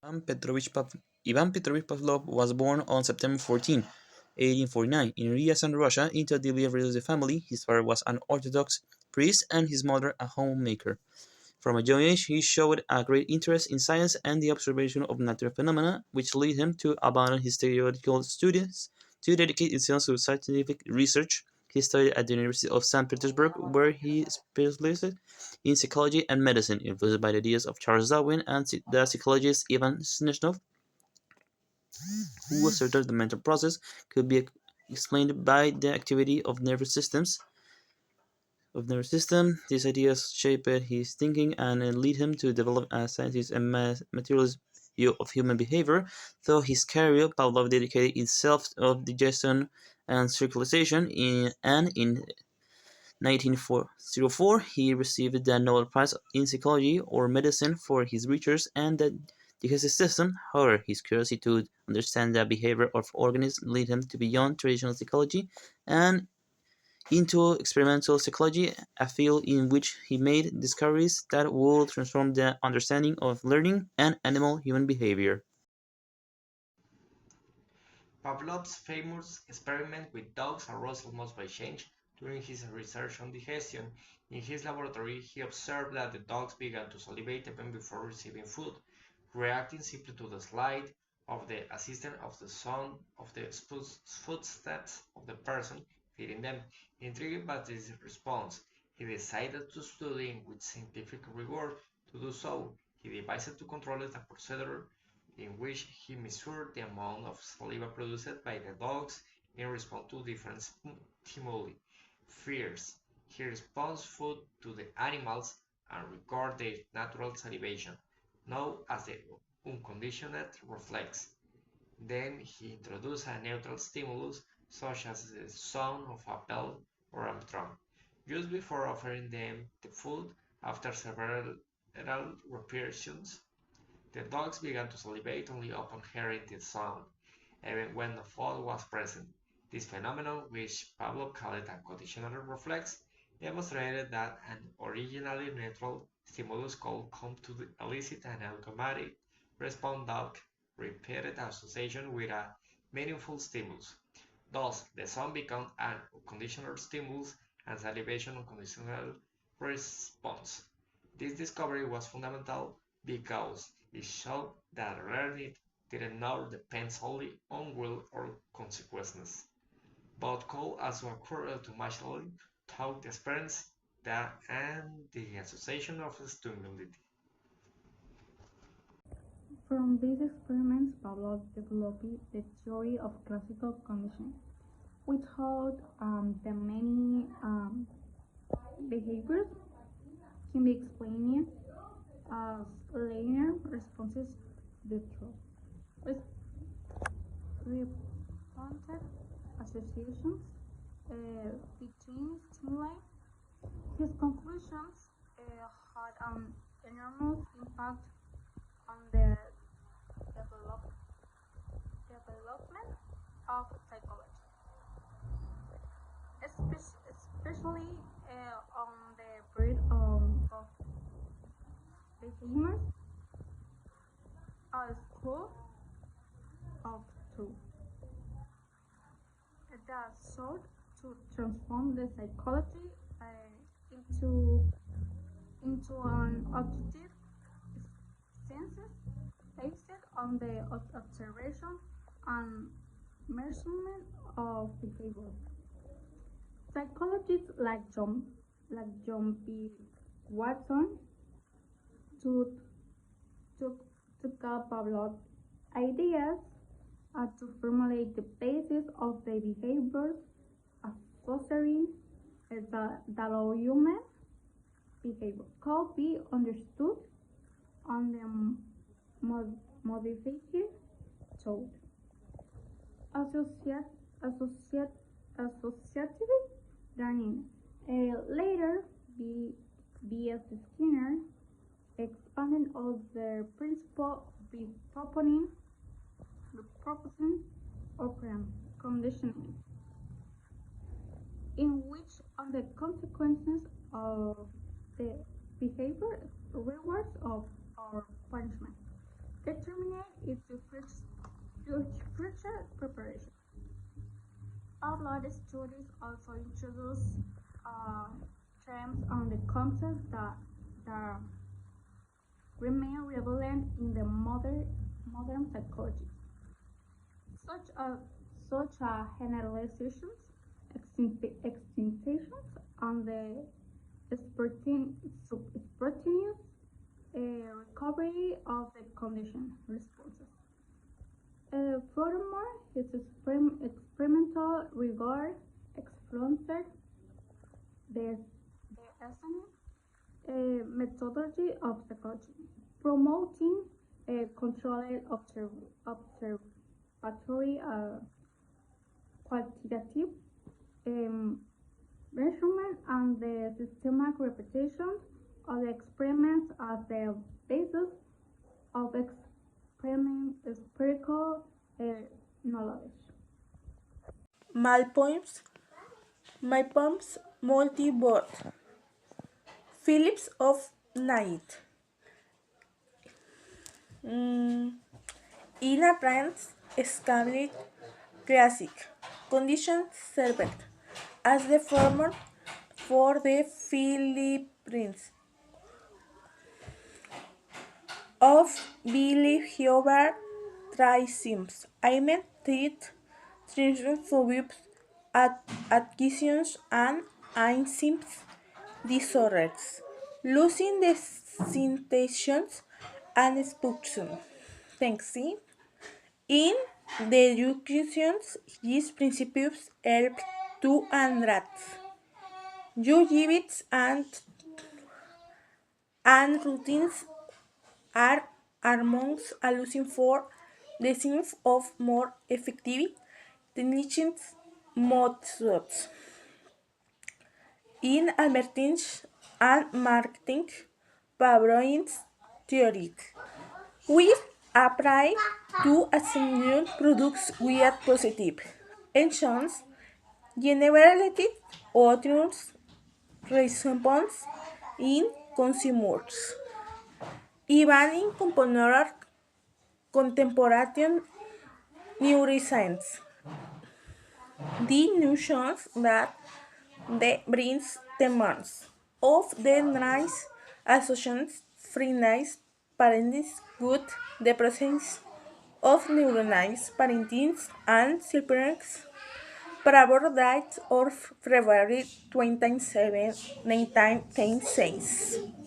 Ivan Petrovich Pavlov was born on September 14, 1849, in Ryazan, Russia, into a deeply religious family. His father was an Orthodox priest and his mother a homemaker. From a young age, he showed a great interest in science and the observation of natural phenomena, which led him to abandon his theoretical studies to dedicate himself to scientific research. He studied at the University of St. Petersburg, where he specialized in psychology and medicine, influenced by the ideas of Charles Darwin and the psychologist Ivan Snežnov, who asserted the mental process could be explained by the activity of nervous system. These ideas shaped his thinking and led him to develop a scientist and materialist view of human behavior. Through his career, Pavlov dedicated himself to digestion and circulation, and in 1904 he received the Nobel Prize in Psychology or Medicine for his research and the digestive system. However, his curiosity to understand the behavior of organisms led him to beyond traditional psychology and into experimental psychology, a field in which he made discoveries that would transform the understanding of learning and animal-human behavior. Pavlov's famous experiment with dogs arose almost by chance during his research on digestion. In his laboratory, he observed that the dogs began to salivate even before receiving food, reacting simply to the slide of the assistant of the sound of the footsteps of the person feeding them. Intrigued by this response, he decided to study with scientific rigor. To do so, he devised to control the procedure in which he measured the amount of saliva produced by the dogs in response to different stimuli. First, he responds food to the animals and record their natural salivation, known as the unconditioned reflex. Then he introduced a neutral stimulus such as the sound of a bell or a drum, just before offering them the food. After several repetitions, the dogs began to salivate only upon hearing the sound, even when no food was present. This phenomenon, which Pavlov called a conditional reflex, demonstrated that an originally neutral stimulus could come to elicit an automatic response without repeated association with a meaningful stimulus. Thus, the sound becomes an conditional stimulus and salivation unconditional response. This discovery was fundamental because it showed that learning didn't now depend solely on will or consequences, but could also occur automatically through the experience that and the association of stimuli. From these experiments, Pavlov developed the theory of classical conditioning, which taught the many behaviors can be explained as linear responses to the truth. Responsive associations between stimuli. His conclusions had an enormous impact on the develop, development of psychology, especially on the breed of behaviors, a school of two that sought to transform the psychology into an objective science based on the observation and measurement of behavior. Psychologists like John P. Watson took, took, took up Pavlov's ideas to formulate the basis of the behaviors associated that all human behavior could be understood on the modified thought. Associate, associative learning. Later, B.S. Skinner expanded on the principle by proposing operant conditioning, in which on the consequences of the behavior, rewards of or punishment. determine its future preparation. Outlaw studies also introduce uh, terms on the concepts that remain relevant in the modern psychology, such as generalizations, extinctions, and the spontaneous recovery of the condition responses. Furthermore, his experimental rigor explains the essence methodology of psychology, promoting controlled observatory quantitative um, measurement and the systematic repetition of the experiments as the basis of empirical knowledge. Malpoems, Malpoems multi-board. Phillips of Night. In a branch established classic conditions served as the former for the Philippines of behavior trisyms. I meant treat phobes, adhesions, and enzymes disorders, losing the sensations and expulsion. Thanks. In the educations, these principles help to address Ujibits and routines are amongst allowing for the sense of more effective teaching methods in advertising and marketing pavlovian theory, which apply to assimilate products with positive actions generated audience response in consumers. Even in contemporary neuroscience, the notions that the brain's demands of the nice associations free nice parenting good the presence of neuronized parenting and silverings Bravo died of February 27, 1996.